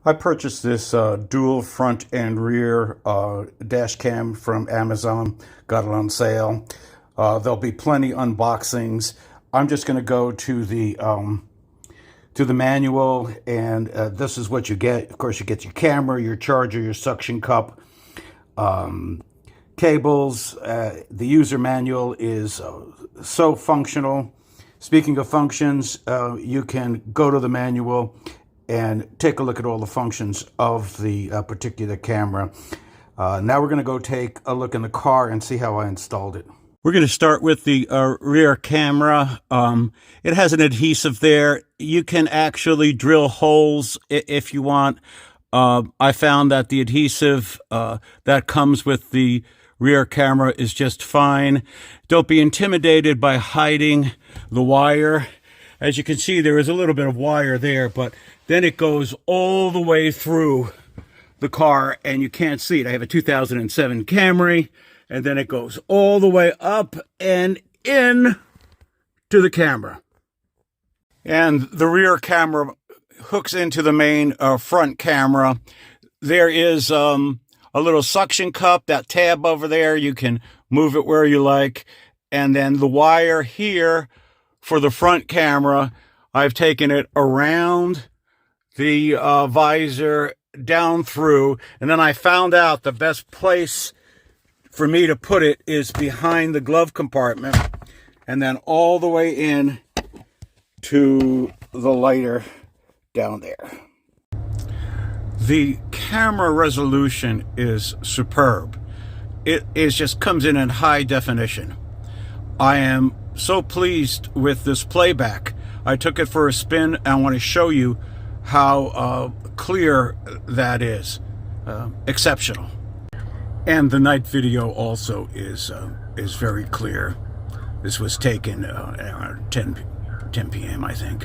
I purchased this dual front and rear dash cam from Amazon. Got it on sale. There'll be plenty unboxings. I'm just going to go to the manual, and this is what you get. Of course, you get your camera, your charger, your suction cup, cables. The user manual is so functional. Speaking of functions, you can go to the manual and take a look at all the functions of the particular camera. Now we're going to go take a look in the car and see how I installed it. We're going to start with the rear camera. It has an adhesive there. You can actually drill holes if you want. I found that the adhesive that comes with the rear camera is just fine. Don't be intimidated by hiding the wire. As you can see, there is a little bit of wire there, but then it goes all the way through the car and you can't see it. I have a 2007 Camry, and then it goes all the way up and in to the camera. And the rear camera hooks into the main front camera. There is a little suction cup, that tab over there. You can move it where you like. And then the wire here for the front camera, I've taken it around the visor down through, and then I found out the best place for me to put it is behind the glove compartment, and then all the way in to the lighter down there. The camera resolution is superb. It just comes in high definition. I am so pleased with this playback. I took it for a spin, and I want to show you how clear that is. Exceptional. And the night video also is very clear. This was taken around 10 p.m. I think.